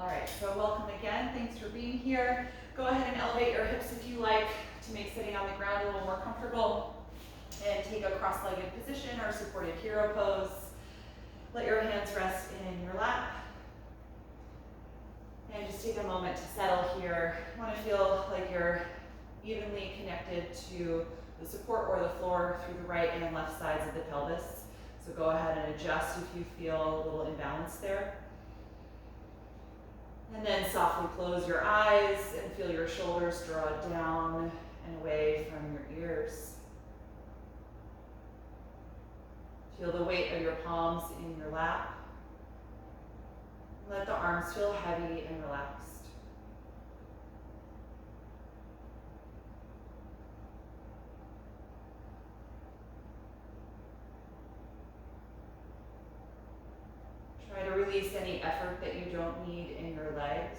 All right, so welcome again. Thanks for being here. Go ahead and elevate your hips if you like to make sitting on the ground a little more comfortable. And take a cross-legged position or supported hero pose. Let your hands rest in your lap. And just take a moment to settle here. You want to feel like you're evenly connected to the support or the floor through the right and left sides of the pelvis. So go ahead and adjust if you feel a little imbalance there. And then softly close your eyes and feel your shoulders draw down and away from your ears. Feel the weight of your palms in your lap. Let the arms feel heavy and relaxed. Try to release any effort that you don't need in your legs.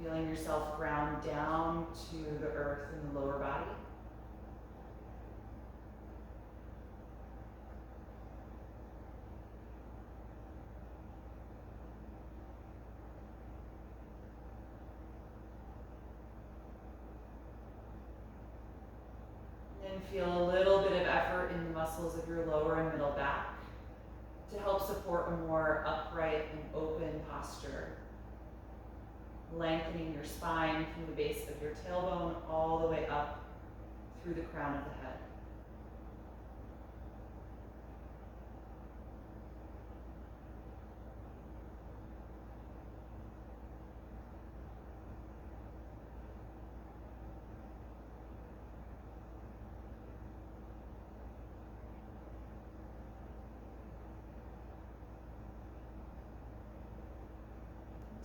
Feeling yourself ground down to the earth in the lower body. And feel a little bit of effort in the muscles of your lower and middle back to help support a more upright and open posture. Lengthening your spine from the base of your tailbone all the way up through the crown of the head.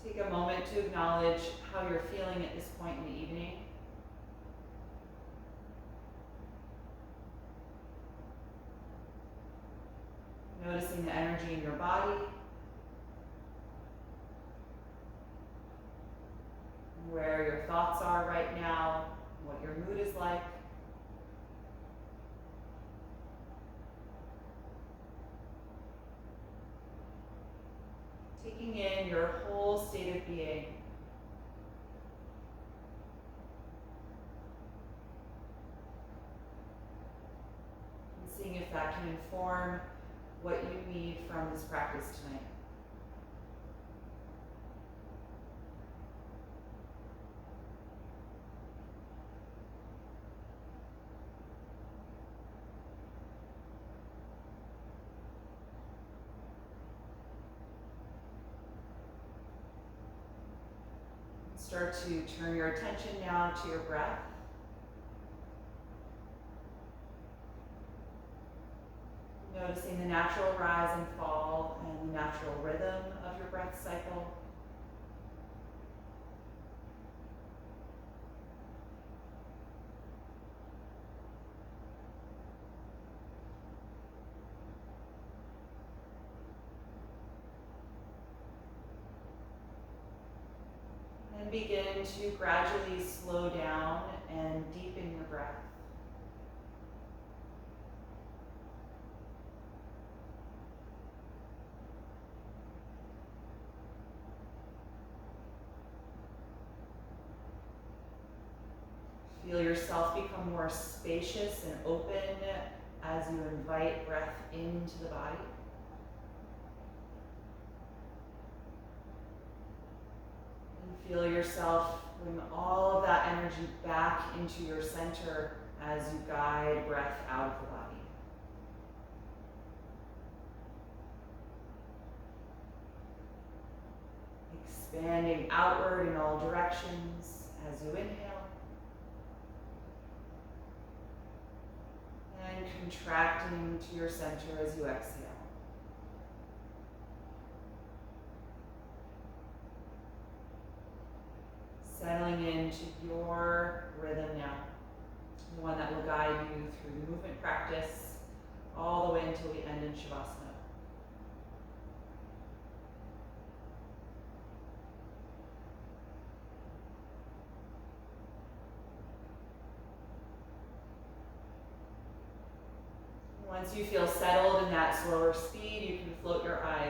Take a moment to acknowledge how you're feeling at this point in the evening. Noticing the energy in your body, where your thoughts are right now, what your mood is like. Taking in your whole state of being. And seeing if that can inform what you need from this practice tonight. Start to turn your attention now to your breath. Noticing the natural rise and fall and the natural rhythm of your breath cycle. And begin to gradually slow down and deepen your breath. Feel yourself become more spacious and open as you invite breath into the body. Feel yourself bring all of that energy back into your center as you guide breath out of the body. Expanding outward in all directions as you inhale. And contracting to your center as you exhale. Settling into your rhythm now, the one that will guide you through the movement practice all the way until we end in Shavasana. Once you feel settled in that slower speed, you can float your eyes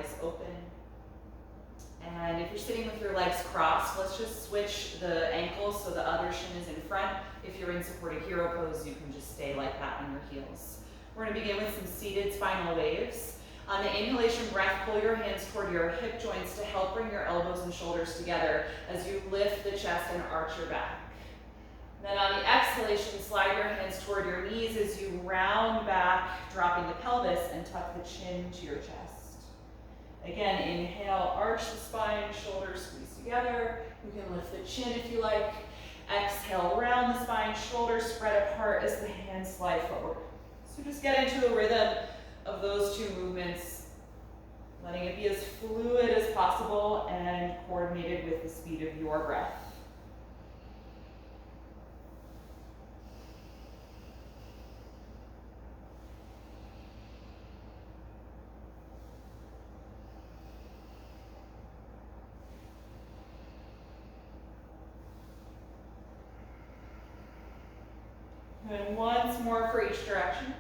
if you're sitting with your legs crossed, let's just switch the ankles so the other shin is in front. If you're in supported hero pose, you can just stay like that on your heels. We're going to begin with some seated spinal waves. On the inhalation breath, pull your hands toward your hip joints to help bring your elbows and shoulders together as you lift the chest and arch your back. Then on the exhalation, slide your hands toward your knees as you round back, dropping the pelvis and tuck the chin to your chest. Again, inhale, arch the spine, shoulders squeeze together. You can lift the chin if you like. Exhale, round the spine, shoulders spread apart as the hands slide forward. So just get into a rhythm of those two movements, letting it be as fluid as possible and coordinated with the speed of your breath. And once more for each direction.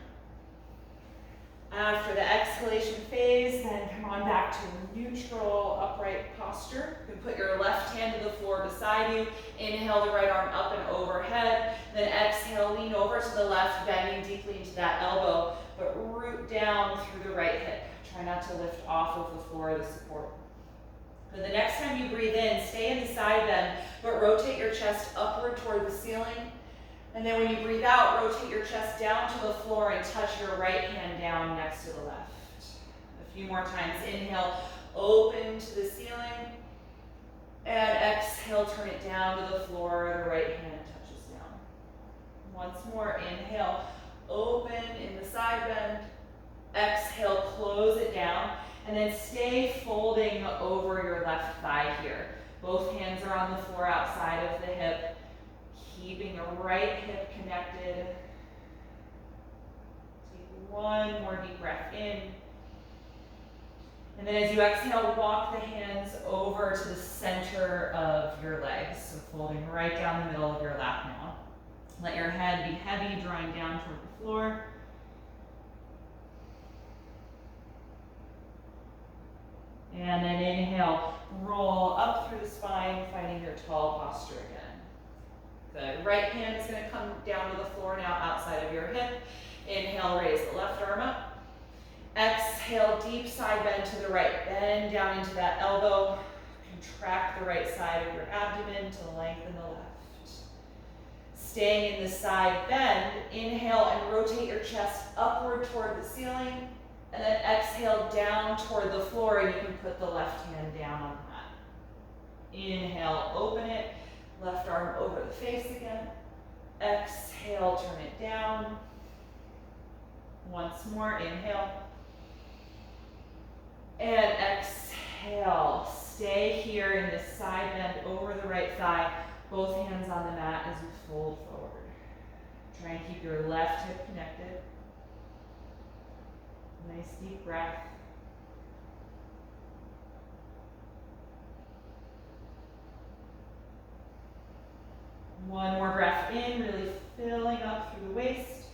After the exhalation phase, then come on back to a neutral upright posture. You can put your left hand to the floor beside you. Inhale the right arm up and overhead. Then exhale, lean over to the left, bending deeply into that elbow, but root down through the right hip. Try not to lift off of the floor of the support. But the next time you breathe in, stay in the side bend, but rotate your chest upward toward the ceiling. And then when you breathe out, rotate your chest down to the floor and touch your right hand down next to the left. A few more times. Inhale, open to the ceiling. And exhale, turn it down to the floor. The right hand touches down. Once more, inhale, open in the side bend. Exhale, close it down. And then stay folding over your left thigh here. Both hands are on the floor outside of the hip. Keeping the right hip connected. Take one more deep breath in. And then as you exhale, walk the hands over to the center of your legs. So folding right down the middle of your lap now. Let your head be heavy, drawing down toward the floor. And then inhale, roll up through the spine, finding your tall posture again. The right hand is going to come down to the floor now outside of your hip. Inhale, raise the left arm up. Exhale, deep side bend to the right. Bend down into that elbow. Contract the right side of your abdomen to lengthen the left. Staying in the side bend, inhale and rotate your chest upward toward the ceiling. And then exhale down toward the floor, and you can put the left hand down on the mat. Inhale, open it. Left arm over the face again. Exhale, turn it down. Once more, inhale. And exhale. Stay here in this side bend over the right thigh. Both hands on the mat as you fold forward. Try and keep your left hip connected. Nice deep breath. One more breath in, really filling up through the waist.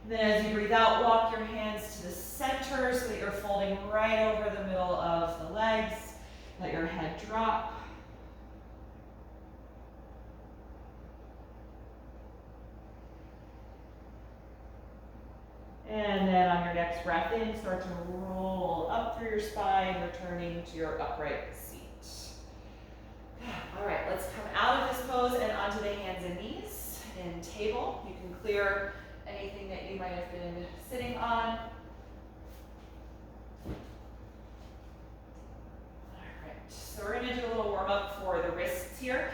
And then as you breathe out, walk your hands to the center so that you're folding right over the middle of the legs. Let your head drop. And then on your next breath in, start to roll up through your spine, returning to your upright seat. All right, let's come out of this pose and onto the hands and knees in table. You can clear anything that you might have been sitting on. All right, so we're going to do a little warm up for the wrists here.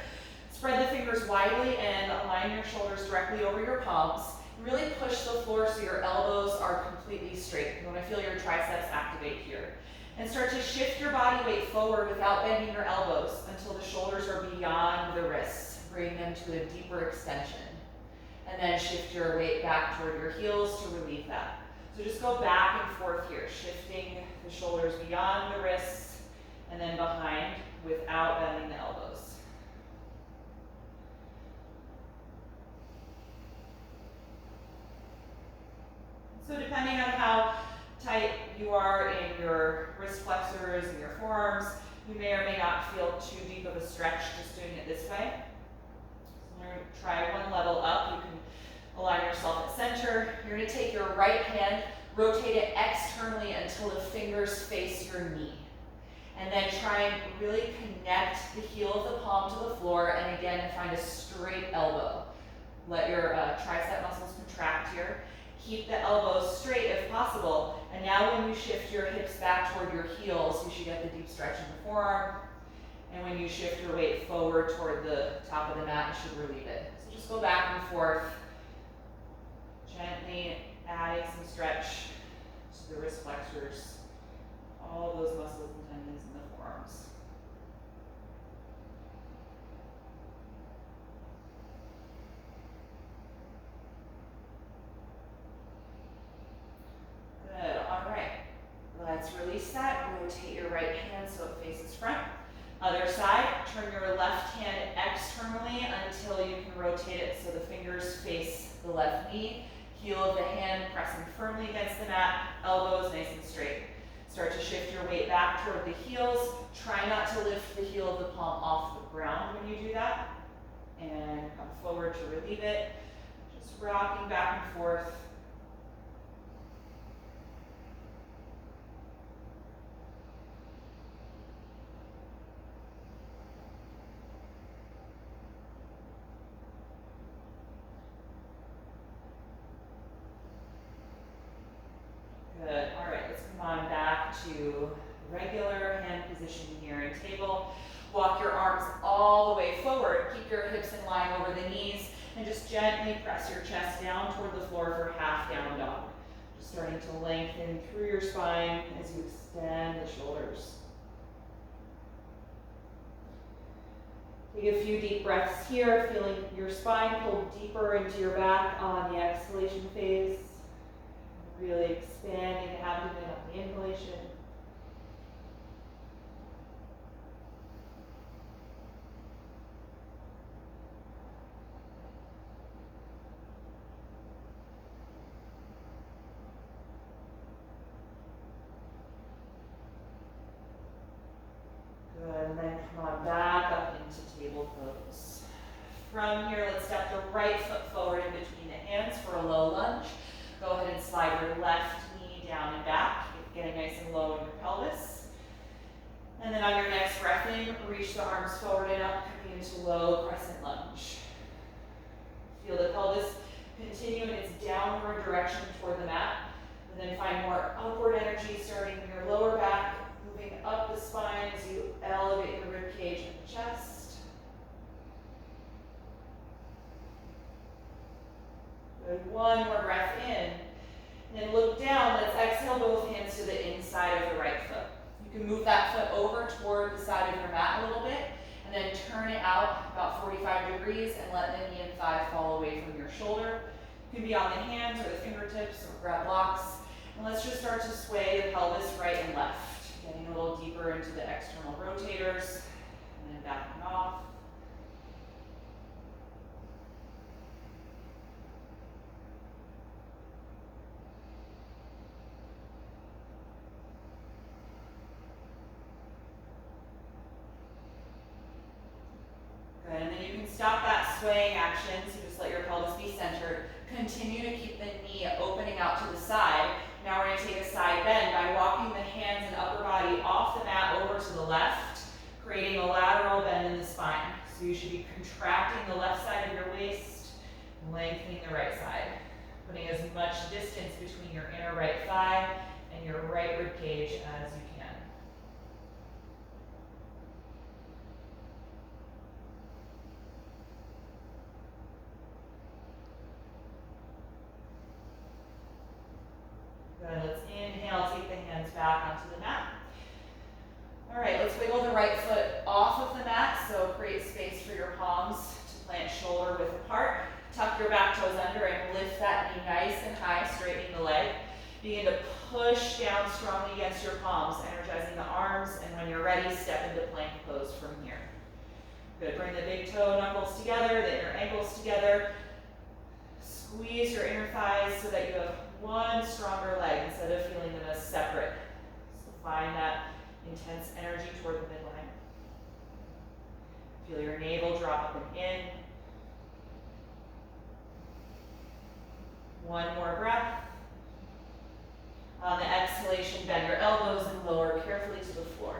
Spread the fingers widely and align your shoulders directly over your palms. Really push the floor so your elbows are completely straight. You want to feel your triceps activate here. And start to shift your body weight forward without bending your elbows until the shoulders are beyond the wrists. Bring them to a deeper extension. And then shift your weight back toward your heels to relieve that. So just go back and forth here, shifting the shoulders beyond the wrists and then behind without bending the elbows. So depending on how tight you are in your wrist flexors and your forearms, You may or may not feel too deep of a stretch just doing it this way. So we're going to try one level up. You can align yourself at center. You're going to take your right hand, rotate it externally until the fingers face your knee. And then try and really connect the heel of the palm to the floor, and again, find a straight elbow. Let your tricep muscles contract here. Keep the elbows straight if possible. And now when you shift your hips back toward your heels, you should get the deep stretch in the forearm. And when you shift your weight forward toward the top of the mat, you should relieve it. So just go back and forth, gently adding some stretch to the wrist flexors, all those muscles and tendons in the forearms. Good, all right. Let's release that. Rotate your right hand so it faces front. Other side, turn your left hand externally until you can rotate it so the fingers face the left knee. Heel of the hand pressing firmly against the mat, elbows nice and straight. Start to shift your weight back toward the heels. Try not to lift the heel of the palm off the ground when you do that. And come forward to relieve it. Just rocking back and forth. Good, all right, let's come on back to regular hand position here in table. Walk your arms all the way forward. Keep your hips in line over the knees and just gently press your chest down toward the floor for half down dog. Just starting to lengthen through your spine as you extend the shoulders. Take a few deep breaths here, feeling your spine pull deeper into your back on the exhalation phase. Really expanding the abdomen on the inhalation. Good, and then come on back up into table pose. From here, let's step the right foot forward in between the hands for a low lunge. Go ahead and slide your left knee down and back, getting nice and low in your pelvis. And then on your next breath in, reach the arms forward and up, coming into low crescent lunge. Feel the pelvis continue in its downward direction toward the mat, and then find more upward energy starting in your lower back, moving up the spine as you elevate the rib cage and the chest. Good, one more breath in. And then look down, let's exhale both hands to the inside of the right foot. You can move that foot over toward the side of your mat a little bit, and then turn it out about 45 degrees and let the knee and thigh fall away from your shoulder. You can be on the hands or the fingertips or grab blocks. And let's just start to sway the pelvis right and left, getting a little deeper into the external rotators, and then backing off. Good, and then you can stop that swaying action, so just let your pelvis be centered. Continue to keep the knee opening out to the side. Now we're going to take a side bend by walking the hands and upper body off the mat over to the left, creating a lateral bend in the spine. So you should be contracting the left side of your waist, lengthening the right side, putting as much distance between your inner right thigh and your right rib cage as you can. Good, let's inhale, take the hands back onto the mat. All right, let's wiggle the right foot off of the mat, so create space for your palms to plant shoulder width apart. Tuck your back toes under and lift that knee nice and high, straightening the leg. Begin to push down strongly against your palms, energizing the arms, and when you're ready, step into plank pose from here. Good, bring the big toe knuckles together, the inner ankles together. Squeeze your inner thighs so that you have one stronger leg instead of feeling them as separate. So find that intense energy toward the midline. Feel your navel drop up and in. One more breath. On the exhalation, bend your elbows and lower carefully to the floor.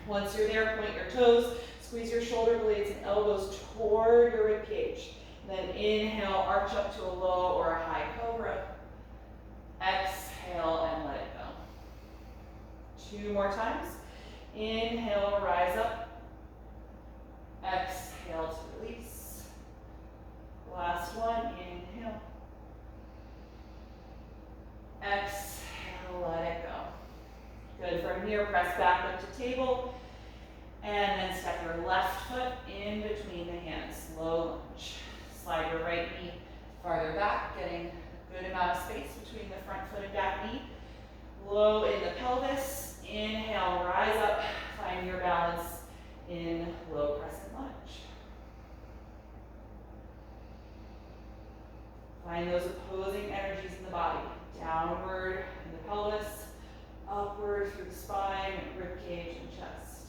Once you're there, point your toes, squeeze your shoulder blades and elbows toward your rib cage. Then inhale, arch up to a low or a high cobra. Exhale and let it go. 2 more times. Inhale, rise up. Exhale to release. Last one, inhale. Exhale, let it go. Good. From here, press back up to table. And then step your left foot in between the hands. Low lunge. Slide your right knee farther back, getting a good amount of space between the front foot and back knee. Low in the pelvis. Inhale, rise up. Find your balance in low crescent lunge. Find those opposing energies in the body. Downward in the pelvis, upward through the spine, rib cage, and chest.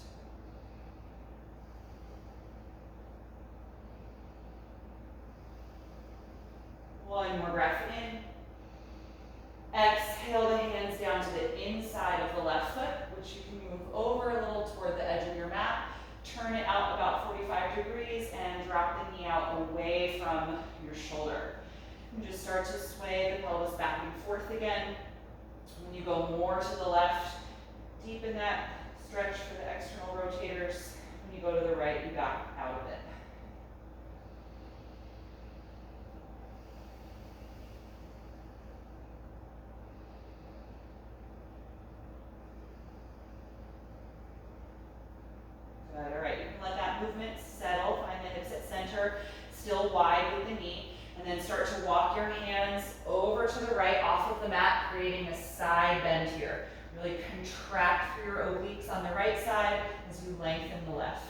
One more breath in. Exhale the hands down to the inside of the left foot, which you can move over a little toward the edge of your mat. Turn it out about 45 degrees and drop the knee out away from your shoulder. And just start to sway the pelvis back and forth again. When you go more to the left, deepen that stretch for the external rotators. When you go to the right, you back out of it. Good, all right, you can let that movement settle. Find the hips at center, still wide with the knee. And then start to walk your hands over to the right off of the mat, creating a side bend here. Really contract through your obliques on the right side as you lengthen the left.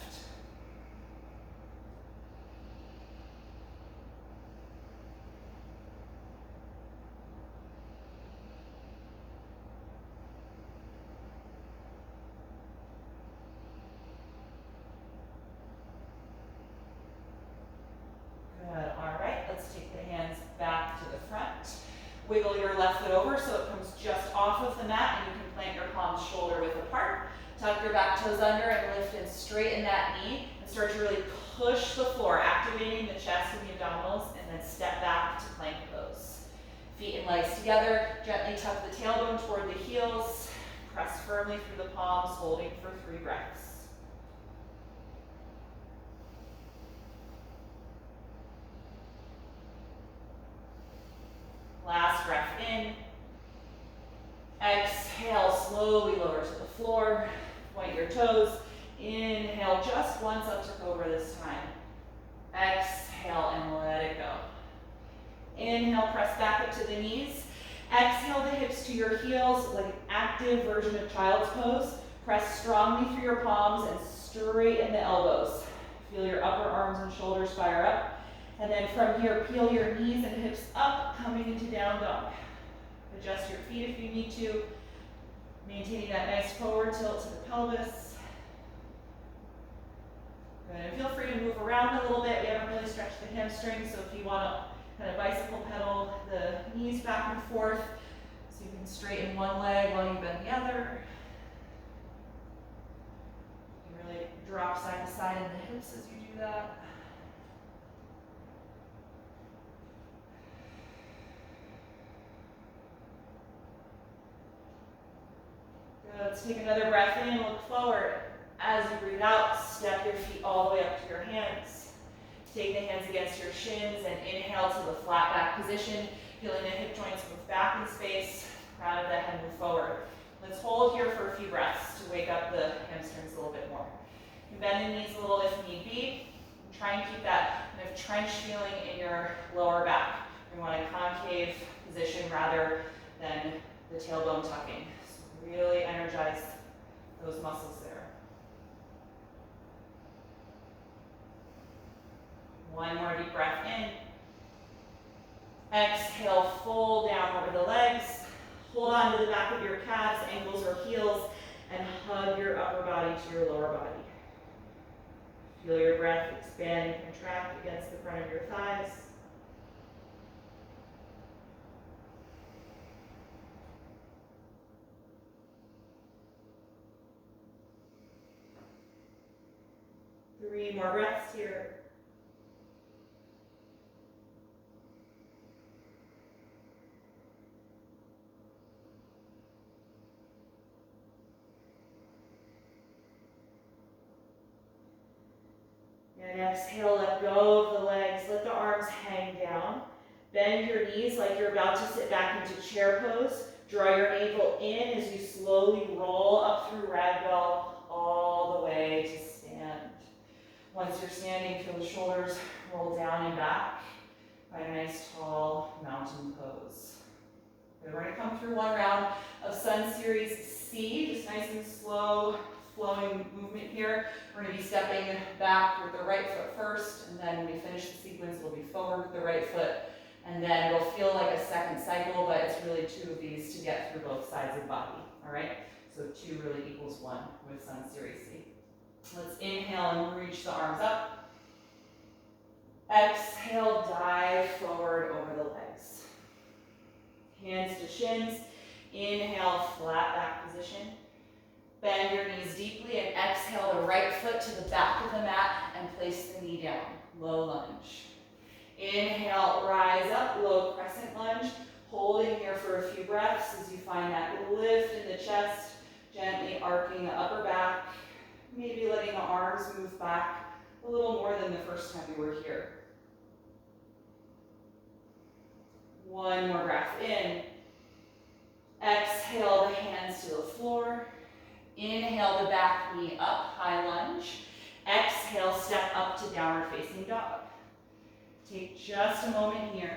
Good, all right, let's take the hands back to the front. Wiggle your left foot over so it comes just off of the mat, and you can plant your palms shoulder width apart. Tuck your back toes under and lift and straighten that knee, and start to really push the floor, activating the chest and the abdominals, and then step back to plank pose. Feet and legs together, gently tuck the tailbone toward the heels, press firmly through the palms, holding for 3 breaths. Last breath in. Exhale, slowly lower to the floor. Point your toes. Inhale just once up to cobra this time. Exhale and let it go. Inhale, press back up to the knees. Exhale the hips to your heels like an active version of child's pose. Press strongly through your palms and straighten the elbows. Feel your upper arms and shoulders fire up. And then from here, peel your knees and hips up, coming into down dog. Adjust your feet if you need to, maintaining that nice forward tilt to the pelvis. Good, and feel free to move around a little bit. We haven't really stretched the hamstrings, so if you want to kind of bicycle pedal the knees back and forth, so you can straighten one leg while you bend the other. You can really drop side to side in the hips as you do that. Let's take another breath in, look forward. As you breathe out, step your feet all the way up to your hands. Take the hands against your shins and inhale to the flat back position, feeling the hip joints move back in space, crown of the head move forward. Let's hold here for a few breaths to wake up the hamstrings a little bit more. You can bend the knees a little if need be. Try and keep that kind of trench feeling in your lower back. We want a concave position rather than the tailbone tucking. Really energize those muscles there. One more deep breath in. Exhale, fold down over the legs. Hold on to the back of your calves, ankles, or heels and hug your upper body to your lower body. Feel your breath expand and contract against the front of your thighs. Three more breaths here. And exhale, let go of the legs. Let the arms hang down. Bend your knees like you're about to sit back into chair pose. Draw your navel in as you slowly roll up through ragdoll all the way to stand. Once you're standing, feel the shoulders roll down and back. Find a nice tall mountain pose. We're going to come through one round of Sun Series C, just nice and slow flowing movement here. We're going to be stepping back with the right foot first, and then when we finish the sequence, we'll be forward with the right foot, and then it'll feel like a second cycle, but it's really two of these to get through both sides of the body, all right? So 2 really equals 1 with Sun Series C. Let's inhale and reach the arms up. Exhale, dive forward over the legs. Hands to shins. Inhale, flat back position. Bend your knees deeply and exhale the right foot to the back of the mat and place the knee down. Low lunge. Inhale, rise up, low crescent lunge. Holding here for a few breaths as you find that lift in the chest, gently arcing the upper back. Maybe letting the arms move back a little more than the first time you were here. One more breath in. Exhale the hands to the floor. Inhale the back knee up, high lunge. Exhale, step up to downward facing dog. Take just a moment here.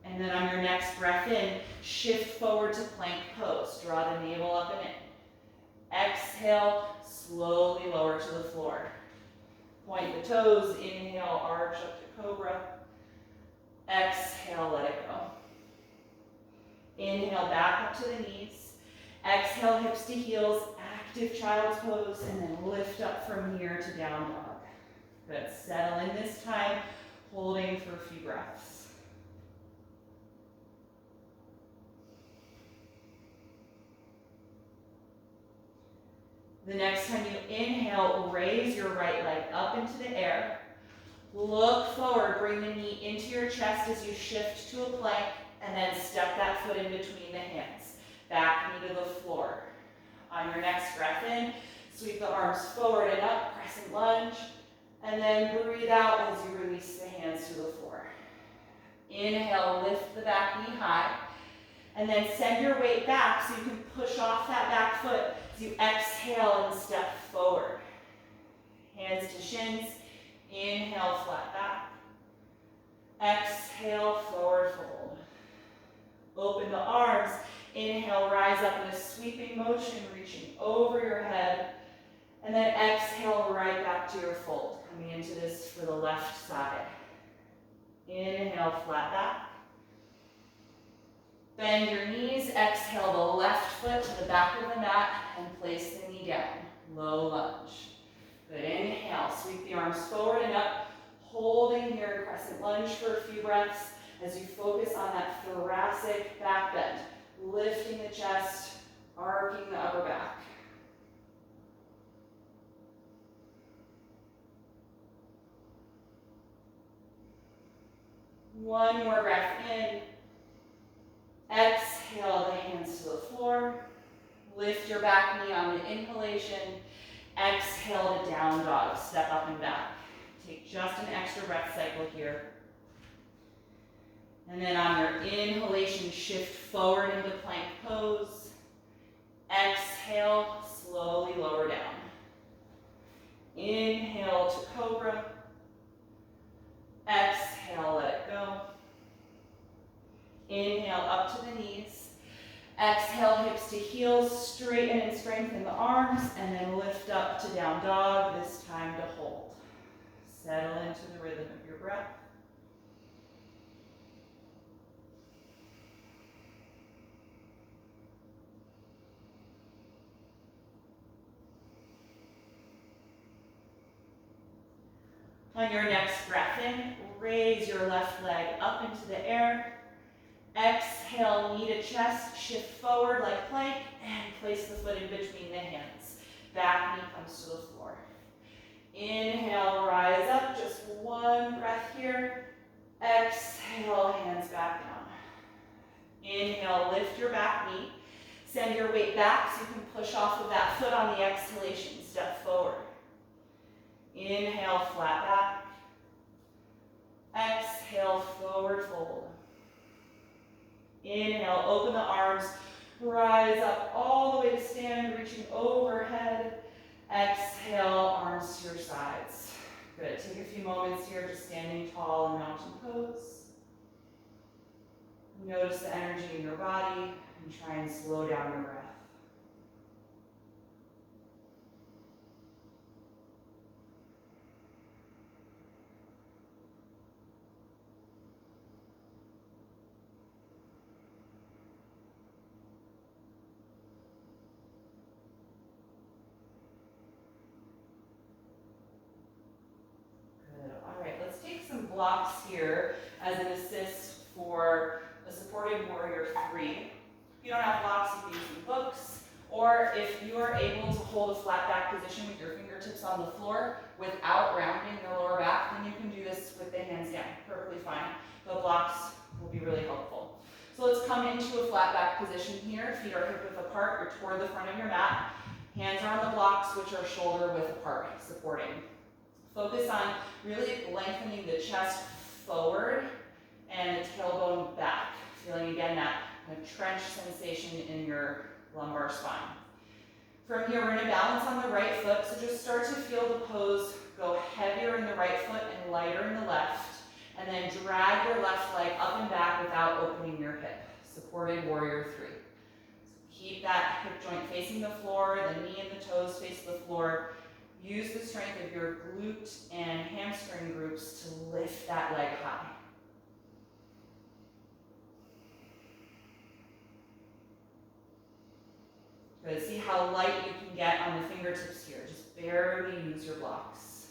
And then on your next breath in, shift forward to plank pose. Draw the navel up and in. Exhale, slowly lower to the floor. Point the toes, inhale, arch up to cobra. Exhale, let it go. Inhale, back up to the knees. Exhale, hips to heels, active child's pose, and then lift up from here to down dog. Good, settle in this time, holding for a few breaths. The next time you inhale, raise your right leg up into the air. Look forward, bring the knee into your chest as you shift to a plank, and then step that foot in between the hands. Back knee to the floor. On your next breath in, sweep the arms forward and up, crescent lunge, and then breathe out as you release the hands to the floor. Inhale, lift the back knee high, and then send your weight back so you can push off that back foot as you exhale and step forward. Hands to shins. Inhale, flat back. Exhale, forward fold. Open the arms. Inhale, rise up in a sweeping motion, reaching over your head. And then exhale, right back to your fold. Coming into this for the left side. Inhale, flat back. Bend your knees. Exhale the left foot to the back of the mat and place the knee down. Low lunge. Good, inhale, sweep the arms forward and up, holding here in crescent lunge for a few breaths as you focus on that thoracic back bend, lifting the chest, arcing the upper back. One more breath in. Exhale the hands to the floor. Lift your back knee on the inhalation. Exhale to down dog, step up and back. Take just an extra breath cycle here. And then on your inhalation, shift forward into plank pose. Exhale, slowly lower down. Inhale to cobra. Exhale, let it go. Inhale up to the knees. Exhale, hips to heels, straighten and strengthen the arms, and then lift up to down dog, this time to hold. Settle into the rhythm of your breath. On your next breath in, raise your left leg up into the air. Exhale, knee to chest, shift forward like plank, and place the foot in between the hands. Back knee comes to the floor. Inhale, rise up, just one breath here. Exhale, hands back down. Inhale, lift your back knee. Send your weight back so you can push off of that foot on the exhalation. Step forward. Inhale, flat back. Exhale, forward fold. Inhale, open the arms. Rise up all the way to stand, reaching overhead. Exhale, arms to your sides. Good. Take a few moments here just standing tall in mountain pose. Notice the energy in your body and try and slow down your breath. Good. All right, let's take some blocks here as an assist for a supported warrior 3. If you don't have blocks, you can use some books, or if you are able to hold a flat back position with your fingertips on the floor without rounding your lower back, then you can do this with the hands down, perfectly fine. The blocks will be really helpful. So let's come into a flat back position here. Feet are hip width apart, you're toward the front of your mat. Hands are on the blocks, which are shoulder width apart, supporting. Focus on really lengthening the chest forward and the tailbone back. Feeling again that kind of trench sensation in your lumbar spine. From here, we're going to balance on the right foot, so just start to feel the pose go heavier in the right foot and lighter in the left, and then drag your left leg up and back without opening your hip. Supported warrior 3. So keep that hip joint facing the floor, the knee and the toes face the floor. Use the strength of your glute and hamstring groups to lift that leg high. Good. See how light you can get on the fingertips here. Just barely use your blocks.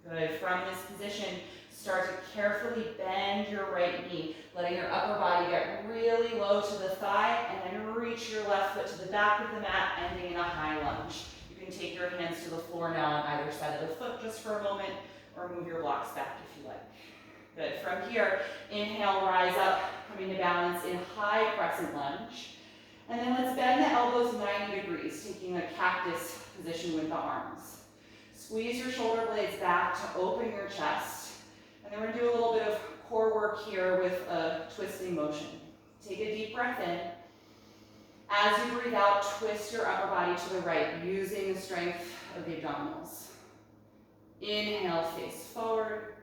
Good. From this position, start to carefully bend your right knee, letting your upper body get really low to the thigh, and then reach your left foot to the back of the mat, ending in a high lunge. You can take your hands to the floor now on either side of the foot just for a moment, or move your blocks back if you like. Good. From here, inhale, rise up, coming to balance in high crescent lunge. And then let's bend the elbows 90 degrees, taking a cactus position with the arms. Squeeze your shoulder blades back to open your chest. And then we're going to do a little bit of core work here with a twisting motion. Take a deep breath in. As you breathe out, twist your upper body to the right, using the strength of the abdominals. Inhale, face forward.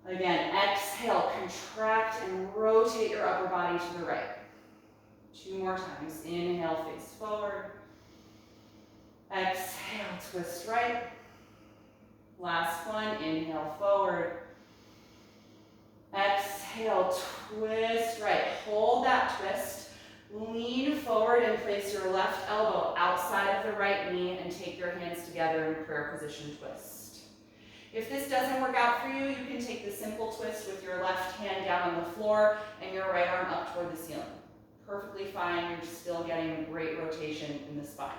Again, exhale, contract and rotate your upper body to the right. 2 more times. Inhale, face forward. Exhale, twist right. Last one, inhale forward. Exhale, twist right. Hold that twist. Lean forward and place your left elbow outside of the right knee and take your hands together in prayer position twist. If this doesn't work out for you, you can take the simple twist with your left hand down on the floor and your right arm up toward the ceiling. Perfectly fine, you're still getting a great rotation in the spine.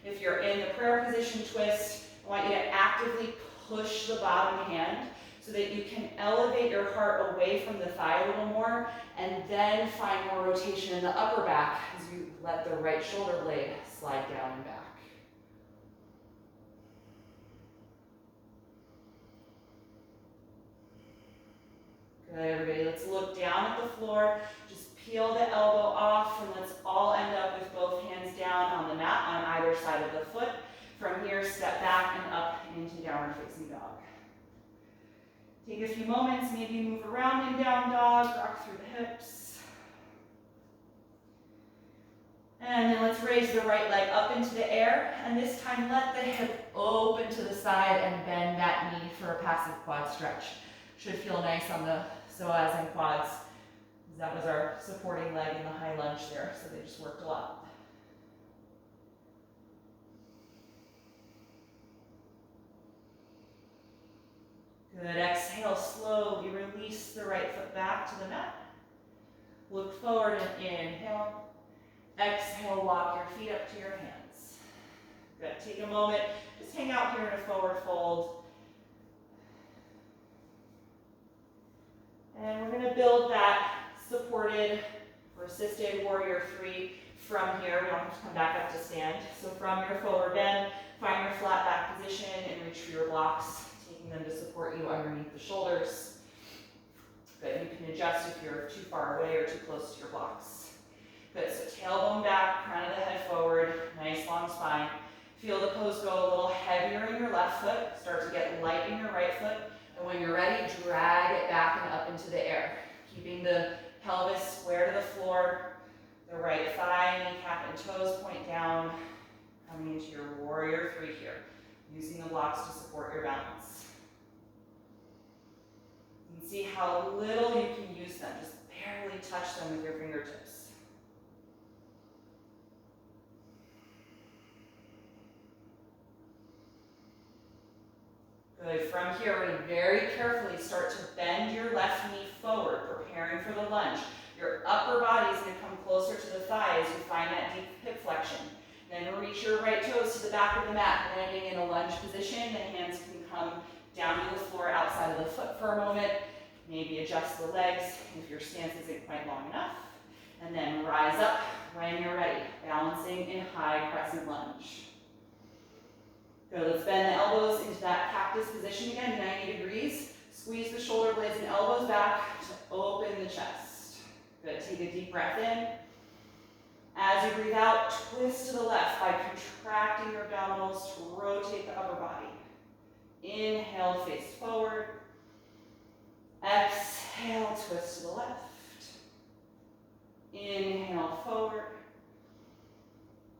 If you're in the prayer position twist, I want you to actively push the bottom hand so that you can elevate your heart away from the thigh a little more, and then find more rotation in the upper back as you let the right shoulder blade slide down and back. Good, everybody, let's look down at the floor. Just peel the elbow off, and let's all end up with both hands down on the mat on either side of the foot. From here, step back and up into downward facing dog. Take a few moments, maybe move around in down dog, rock through the hips. And then let's raise the right leg up into the air, and this time let the hip open to the side and bend that knee for a passive quad stretch. Should feel nice on the psoas and quads. That was our supporting leg in the high lunge there, so they just worked a lot. Good, exhale, slowly release the right foot back to the mat. Look forward and inhale. Exhale, walk your feet up to your hands. Good, take a moment, just hang out here in a forward fold. And we're gonna build that supported or assisted warrior three from here. We don't have to come back up to stand. So from your forward bend, find your flat back position and reach for your blocks, taking them to support you underneath the shoulders. Good, you can adjust if you're too far away or too close to your blocks. Good, so tailbone back, crown of the head forward, nice long spine. Feel the pose go a little heavier in your left foot, start to get light in your right foot, and when you're ready, drag it back and up into the air, keeping the pelvis square to the floor, the right thigh, kneecap, and toes point down, coming into your warrior three here, using the blocks to support your balance. You can see how little you can use them, just barely touch them with your fingertips. Good, from here, we're going to very carefully start to bend your left knee forward, preparing for the lunge. Your upper body is going to come closer to the thigh as you find that deep hip flexion. Then reach your right toes to the back of the mat, landing in a lunge position. The hands can come down to the floor outside of the foot for a moment. Maybe adjust the legs if your stance isn't quite long enough. And then rise up when you're ready, balancing in high crescent lunge. Good, let's bend the elbows into that cactus position again, 90 degrees. Squeeze the shoulder blades and elbows back to open the chest. Good, take a deep breath in. As you breathe out, twist to the left by contracting your abdominals to rotate the upper body. Inhale, face forward. Exhale, twist to the left. Inhale, forward.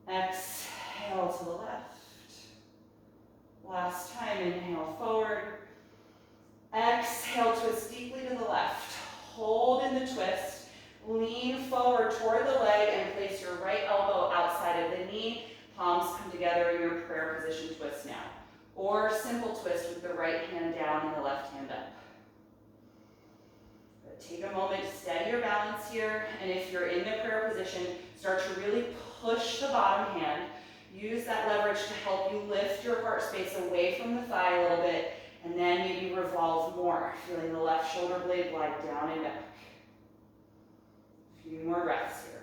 Exhale to the left. Last time, inhale forward. Exhale, twist deeply to the left. Hold in the twist. Lean forward toward the leg and place your right elbow outside of the knee. Palms come together in your prayer position twist now. Or simple twist with the right hand down and the left hand up. But take a moment to steady your balance here. And if you're in the prayer position, start to really push the bottom hand. Use that leverage to help you lift your heart space away from the thigh a little bit, and then maybe revolve more, feeling the left shoulder blade glide down and back. A few more breaths here.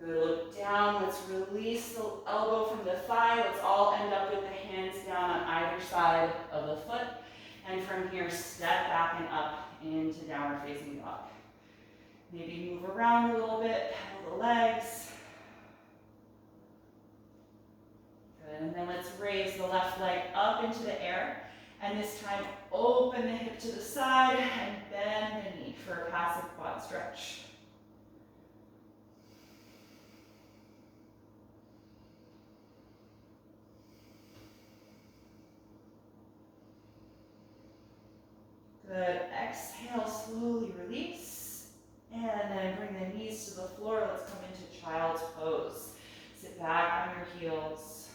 Good, look down, let's release the elbow from the thigh. Let's all end up with the hands down on either side of the foot. And from here, step back and up into downward facing dog. Maybe move around a little bit, pedal the legs. Good, and then let's raise the left leg up into the air. And this time, open the hip to the side and bend the knee for a passive quad stretch. Good, exhale, slowly release, and then bring the knees to the floor. Let's come into child's pose. Sit back on your heels,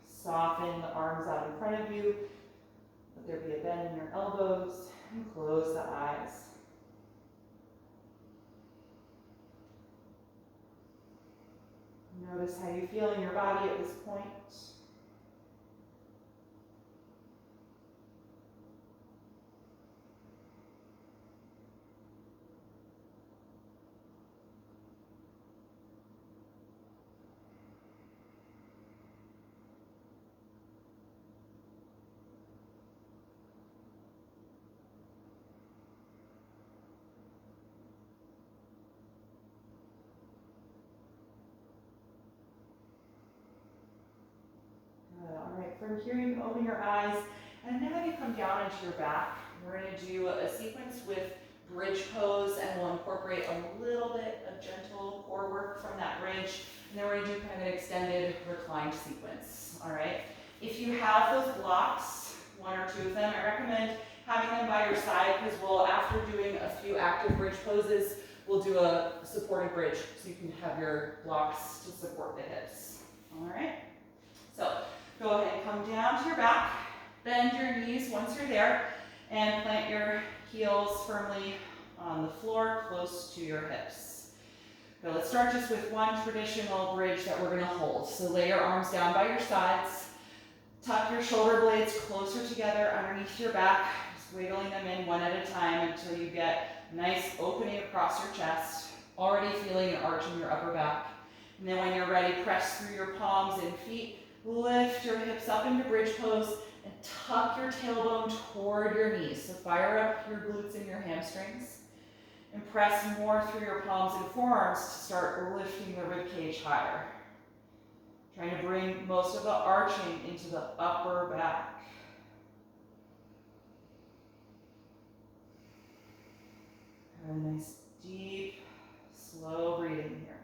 soften the arms out in front of you, let there be a bend in your elbows, and close the eyes. Notice how you feel in your body at this point. From here, you can open your eyes, and now you come down into your back. We're going to do a sequence with bridge pose, and we'll incorporate a little bit of gentle core work from that bridge. And then we're gonna do kind of an extended reclined sequence, all right? If you have those blocks, one or two of them, I recommend having them by your side because we'll, after doing a few active bridge poses, we'll do a supported bridge so you can have your blocks to support the hips, all right? So go ahead and come down to your back, bend your knees once you're there, and plant your heels firmly on the floor close to your hips. Now let's start just with one traditional bridge that we're gonna hold. So lay your arms down by your sides, tuck your shoulder blades closer together underneath your back, just wiggling them in one at a time until you get a nice opening across your chest, already feeling an arch in your upper back. And then when you're ready, press through your palms and feet, lift your hips up into bridge pose, and tuck your tailbone toward your knees. So fire up your glutes and your hamstrings. And press more through your palms and forearms to start lifting the rib cage higher. Trying to bring most of the arching into the upper back. Have a nice deep, slow breathing here.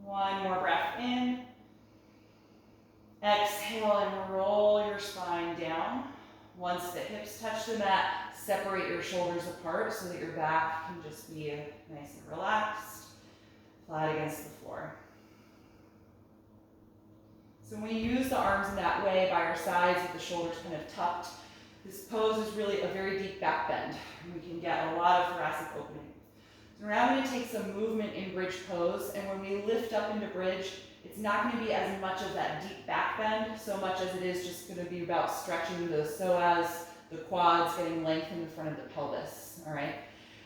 One more breath in. Exhale and roll your spine down. Once the hips touch the mat, separate your shoulders apart so that your back can just be nice and relaxed, flat against the floor. So when we use the arms in that way by our sides with the shoulders kind of tucked, this pose is really a very deep back bend, and we can get a lot of thoracic opening. So we're now going to take some movement in bridge pose, and when we lift up into bridge, it's not going to be as much of that deep back bend, so much as it is just going to be about stretching the psoas, the quads, getting length in the front of the pelvis, all right?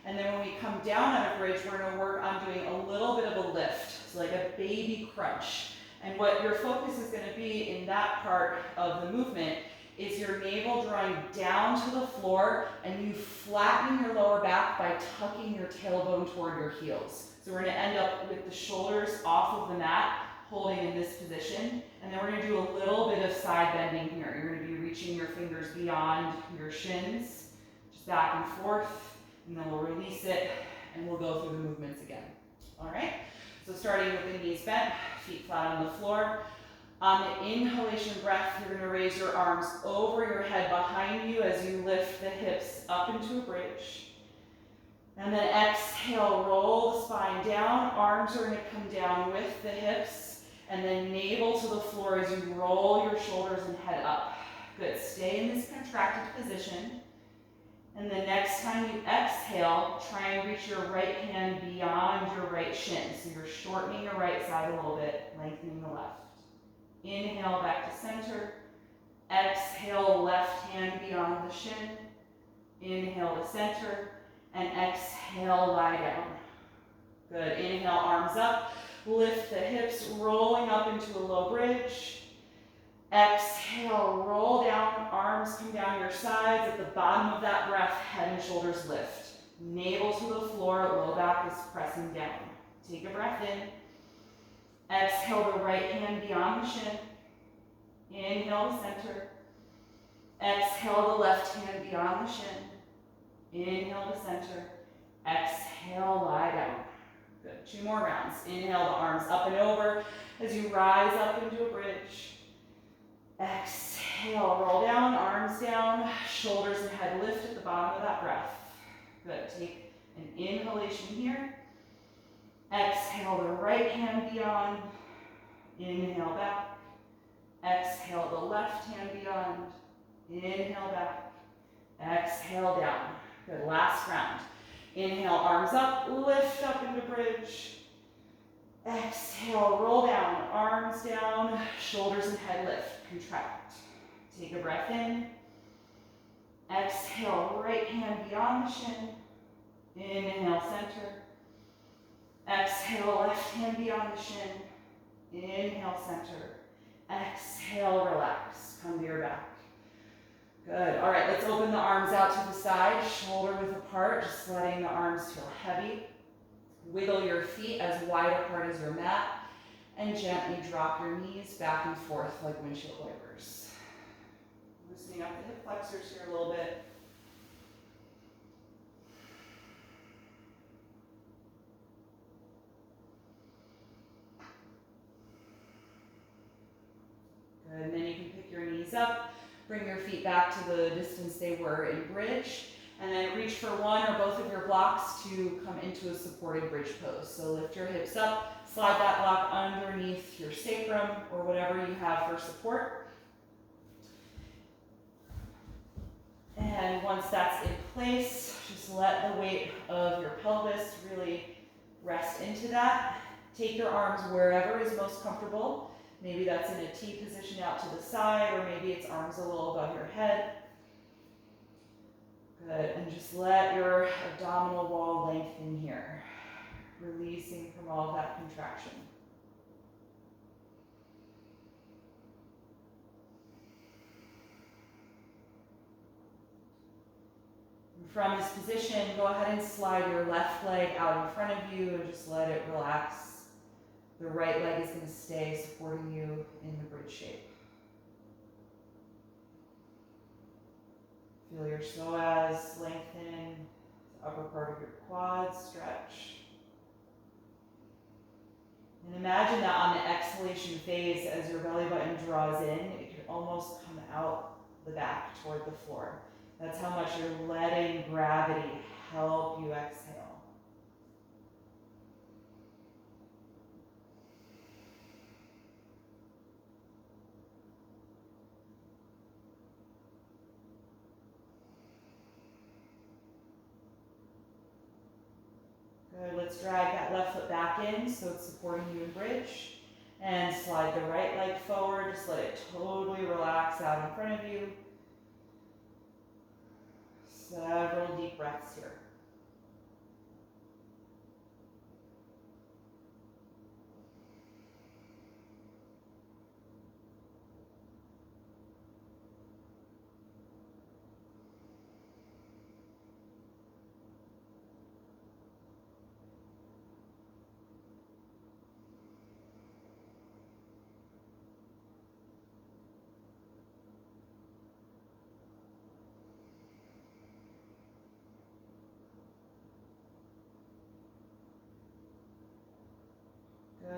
And then when we come down out of bridge, we're going to work on doing a little bit of a lift, so like a baby crunch. And what your focus is going to be in that part of the movement is your navel drawing down to the floor and you flattening your lower back by tucking your tailbone toward your heels. So we're going to end up with the shoulders off of the mat, holding in this position. And then we're going to do a little bit of side bending here. You're going to be reaching your fingers beyond your shins, just back and forth, and then we'll release it and we'll go through the movements again. All right? So starting with the knees bent, feet flat on the floor. On the inhalation breath, you're going to raise your arms over your head behind you as you lift the hips up into a bridge. And then exhale, roll the spine down. Arms are going to come down with the hips. And then navel to the floor as you roll your shoulders and head up. Good. Stay in this contracted position. And the next time you exhale, try and reach your right hand beyond your right shin. So you're shortening your right side a little bit, lengthening the left. Inhale back to center. Exhale, left hand beyond the shin. Inhale to center. And exhale, lie down. Good. Inhale, arms up. Lift the hips, rolling up into a low bridge. Exhale, roll down. Arms come down your sides. At the bottom of that breath, head and shoulders lift. Navel to the floor, low back is pressing down. Take a breath in. Exhale the right hand beyond the shin. Inhale to center. Exhale the left hand beyond the shin. Inhale to center. Exhale, lie down. Good. 2 more rounds. Inhale the arms up and over as you rise up into a bridge. Exhale, roll down, arms down, shoulders and head lift at the bottom of that breath. Good. Take an inhalation here. Exhale the right hand beyond. Inhale back. Exhale the left hand beyond. Inhale back. Exhale down. Good. Last round. Inhale, arms up, lift up into bridge. Exhale, roll down, arms down, shoulders and head lift, contract. Take a breath in. Exhale, right hand beyond the shin. Inhale, center. Exhale, left hand beyond the shin. Inhale, center. Exhale, relax. Come to your back. Good. All right, let's open the arms out to the side, shoulder width apart, just letting the arms feel heavy. Wiggle your feet as wide apart as your mat, and gently drop your knees back and forth like windshield wipers. Loosening up the hip flexors here a little bit. Good, and then you can pick your knees up, bring your feet back to the distance they were in bridge, and then reach for one or both of your blocks to come into a supported bridge pose. So lift your hips up, slide that block underneath your sacrum or whatever you have for support. And once that's in place, just let the weight of your pelvis really rest into that. Take your arms wherever is most comfortable. Maybe that's in a T position out to the side, or maybe it's arms a little above your head. Good, and just let your abdominal wall lengthen here, releasing from all of that contraction. And from this position, go ahead and slide your left leg out in front of you and just let it relax. The right leg is going to stay supporting you in the bridge shape. Feel your psoas lengthen, the upper part of your quads stretch. And imagine that on the exhalation phase, as your belly button draws in, it can almost come out the back toward the floor. That's how much you're letting gravity help you exhale. Good, let's drag that left foot back in so it's supporting you in bridge. And slide the right leg forward, just let it totally relax out in front of you. Several deep breaths here.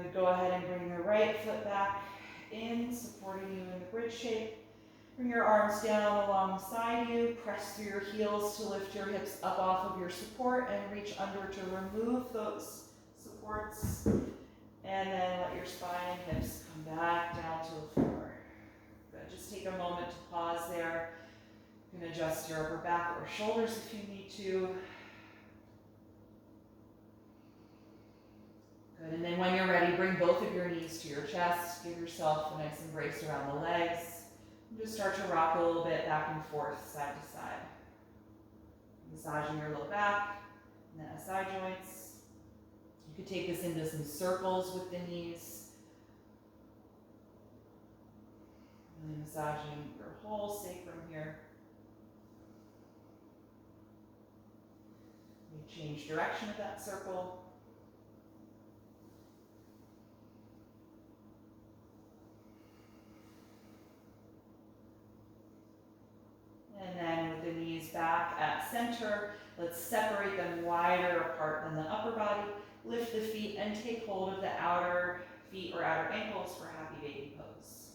Good, go ahead and bring the right foot back in, supporting you in the bridge shape. Bring your arms down alongside you, press through your heels to lift your hips up off of your support and reach under to remove those supports. And then let your spine and hips come back down to the floor. Good, just take a moment to pause there. You can adjust your upper back or shoulders if you need to. Good, and then when you're ready, bring both of your knees to your chest. Give yourself a nice embrace around the legs. And just start to rock a little bit back and forth, side to side. Massaging your low back and the SI joints. You could take this into some circles with the knees. Really massaging your whole sacrum here. You change direction of that circle. And then with the knees back at center, let's separate them wider apart than the upper body. Lift the feet and take hold of the outer feet or outer ankles for happy baby pose.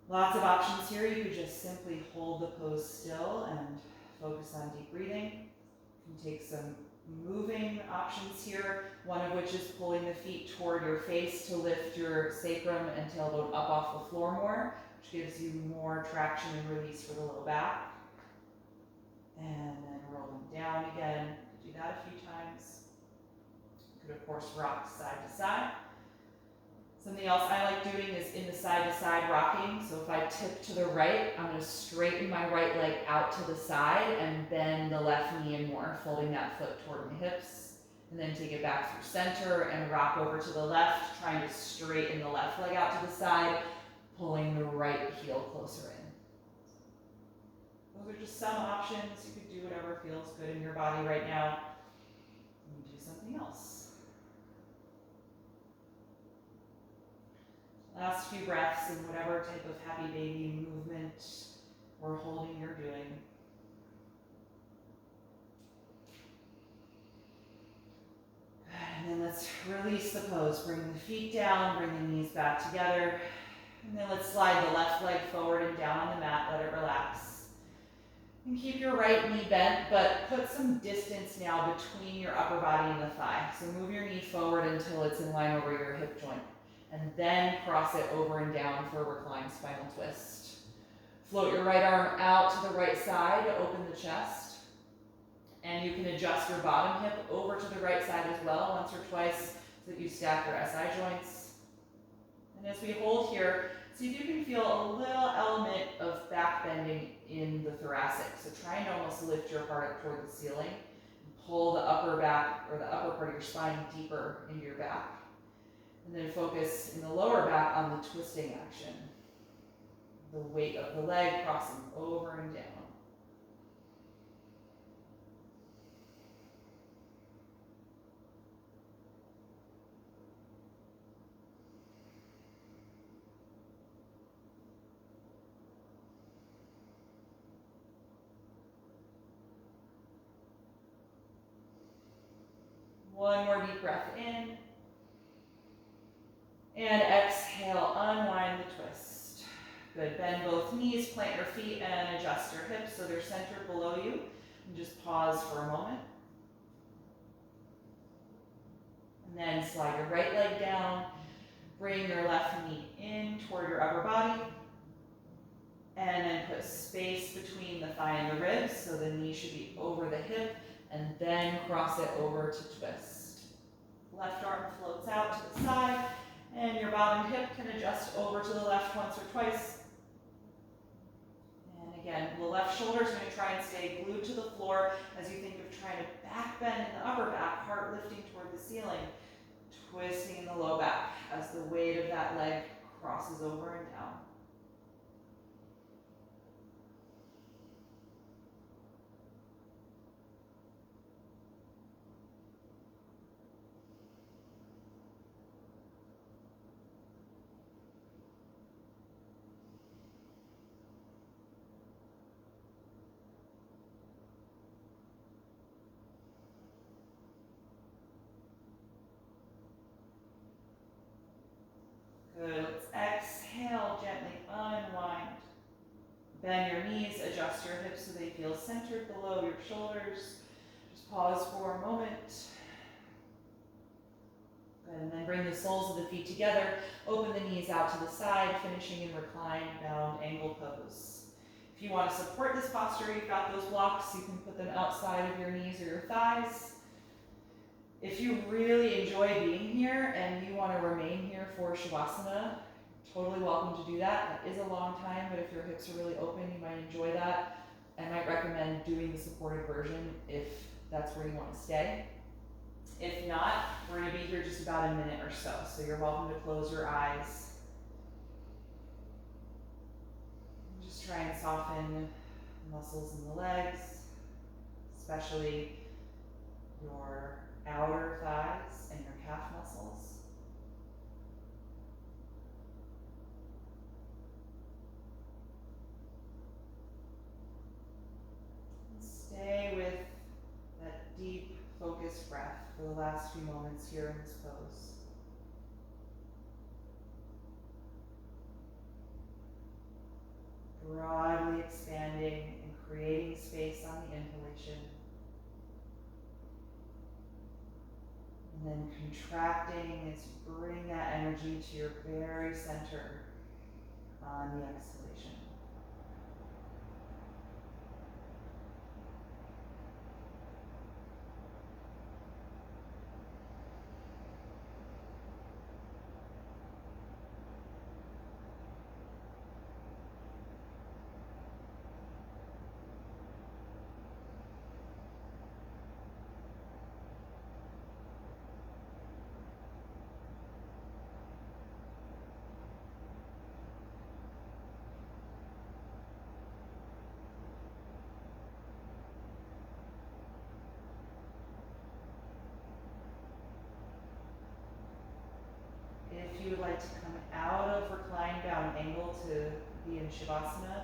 Lots of options here. You could just simply hold the pose still and focus on deep breathing. You can take some moving options here, one of which is pulling the feet toward your face to lift your sacrum and tailbone up off the floor more, which gives you more traction and release for the low back. And then rolling down again. Do that a few times. You could, of course, rock side to side. Something else I like doing is in the side-to-side rocking. So if I tip to the right, I'm going to straighten my right leg out to the side and bend the left knee in more, folding that foot toward my hips. And then take it back through center and rock over to the left, trying to straighten the left leg out to the side, pulling the right heel closer in. Those are just some options. You could do whatever feels good in your body right now. And do something else. Last few breaths in whatever type of happy baby movement or holding you're doing. And then let's release the pose. Bring the feet down, bring the knees back together. And then let's slide the left leg forward and down on the mat, let it relax. And keep your right knee bent, but put some distance now between your upper body and the thigh. So move your knee forward until it's in line over your hip joint. And then cross it over and down for a reclined spinal twist. Float your right arm out to the right side to open the chest. And you can adjust your bottom hip over to the right side as well, once or twice, so that you stack your SI joints. And as we hold here, see if you can feel a little element of back bending in the thoracic. So try and almost lift your heart up toward the ceiling. And pull the upper back, or the upper part of your spine deeper into your back. And then focus in the lower back on the twisting action. The weight of the leg crossing over and down. One more deep breath in. And exhale, unwind the twist. Good, bend both knees, plant your feet, and adjust your hips so they're centered below you. And just pause for a moment. And then slide your right leg down. Bring your left knee in toward your upper body. And then put space between the thigh and the ribs, so the knee should be over the hip. And then cross it over to twist. Left arm floats out to the side, and your bottom hip can adjust over to the left once or twice. And again, the left shoulder is going to try and stay glued to the floor as you think of trying to back bend in the upper back, heart lifting toward the ceiling, twisting in the low back as the weight of that leg crosses over and down. Good, let's exhale, gently unwind. Bend your knees, adjust your hips so they feel centered below your shoulders. Just pause for a moment. Good, and then bring the soles of the feet together. Open the knees out to the side, finishing in reclined bound angle pose. If you want to support this posture, you've got those blocks. You can put them outside of your knees or your thighs. If you really enjoy being here and you want to remain here for Shavasana, totally welcome to do that. That is a long time, but if your hips are really open, you might enjoy that. I might recommend doing the supported version if that's where you want to stay. If not, we're going to be here just about a minute or so, so you're welcome to close your eyes. Just try and soften muscles in the legs, especially your outer thighs and your calf muscles. And stay with that deep, focused breath for the last few moments here in this pose. Broadly expanding and creating space on the inhalation. And then contracting as you bring that energy to your very center on the exhalation. If you would like to come out of reclined down angle to be in Shavasana,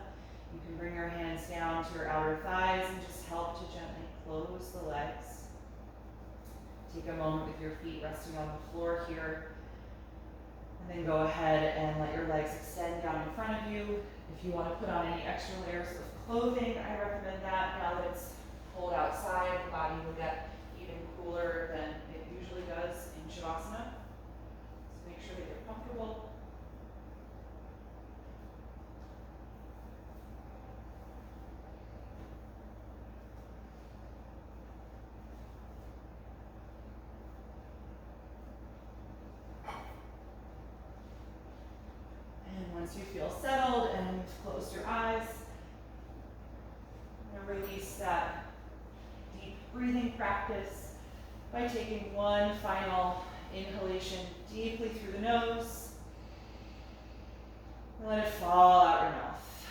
you can bring your hands down to your outer thighs and just help to gently close the legs. Take a moment with your feet resting on the floor here. And then go ahead and let your legs extend down in front of you. If you want to put on any extra layers of clothing, I recommend that. Now that it's cold outside, the body will get even cooler than it usually does in Shavasana. So make sure that you're comfortable. And once you feel settled and you've closed your eyes, I'm going to release that deep breathing practice by taking one final inhalation deeply through the nose. And let it fall out your mouth.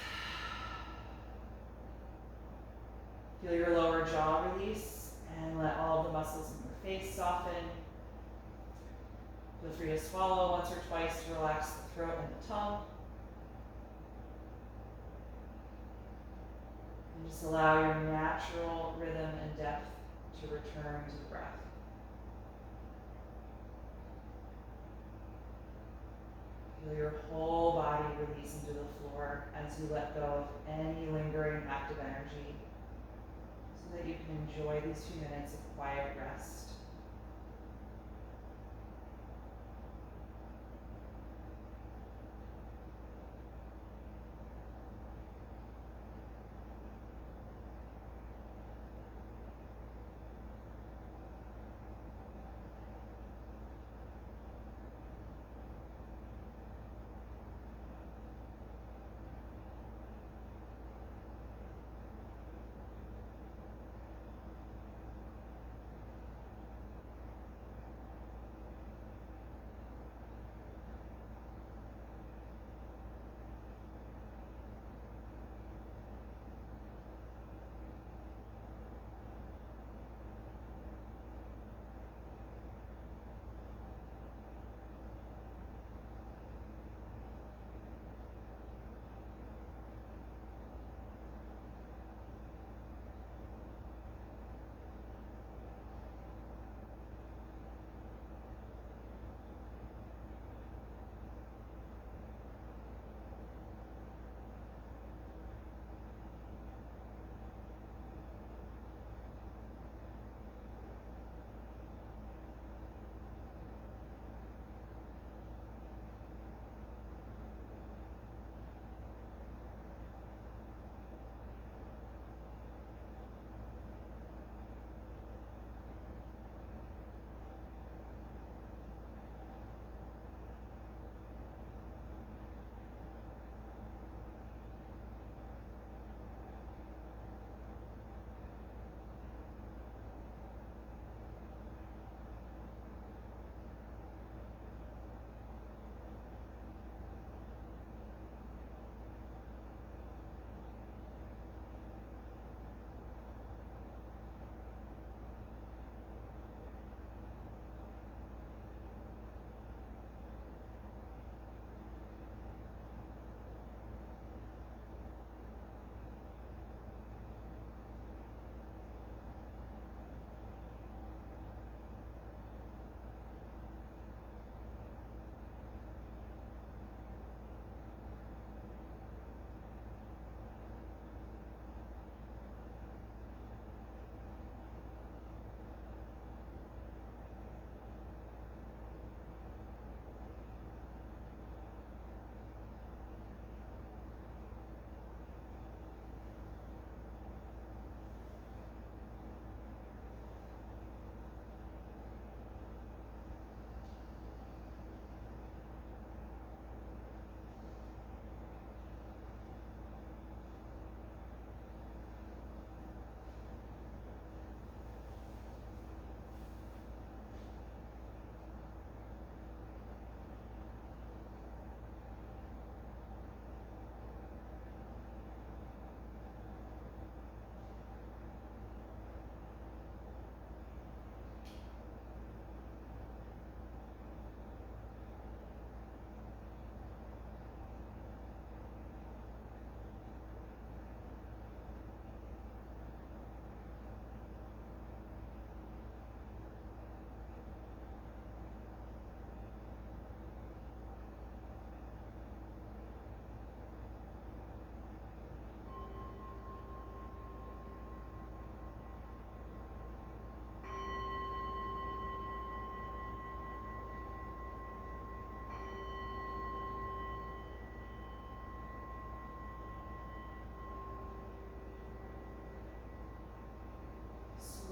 Feel your lower jaw release and let all the muscles in your face soften. Feel free to swallow once or twice to relax the throat and the tongue. And just allow your natural rhythm and depth to return to the breath. Feel your whole body release into the floor as you let go of any lingering active energy so that you can enjoy these few minutes of quiet rest.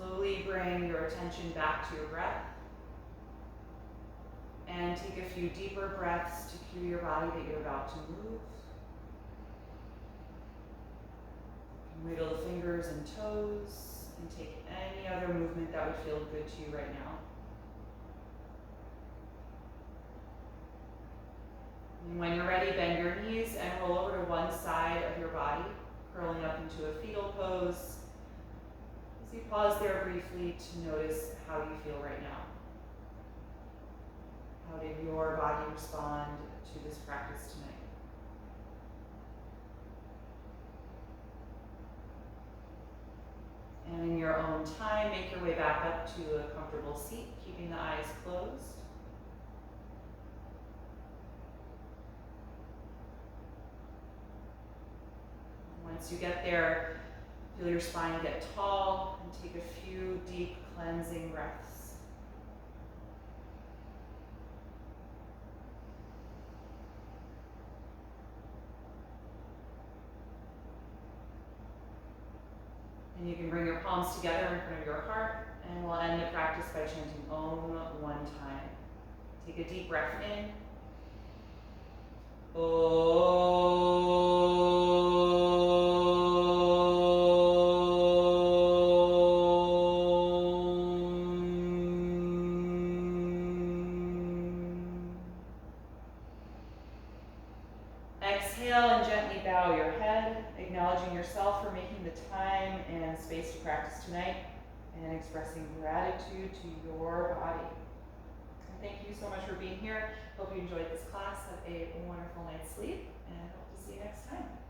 Slowly bring your attention back to your breath. And take a few deeper breaths to cue your body that you're about to move. Wiggle the fingers and toes, and take any other movement that would feel good to you right now. And when you're ready, bend your knees and roll over to one side of your body, curling up into a fetal pose. As you pause there briefly to notice how you feel right now. How did your body respond to this practice tonight? And in your own time, make your way back up to a comfortable seat, keeping the eyes closed. Once you get there, feel your spine get tall and take a few deep cleansing breaths. And you can bring your palms together in front of your heart, and we'll end the practice by chanting Om one time. Take a deep breath in. Exhale and gently bow your head, acknowledging yourself for making the time and space to practice tonight and expressing gratitude to your body. And thank you so much for being here. Hope you enjoyed this class. Have a wonderful night's sleep and hope to see you next time.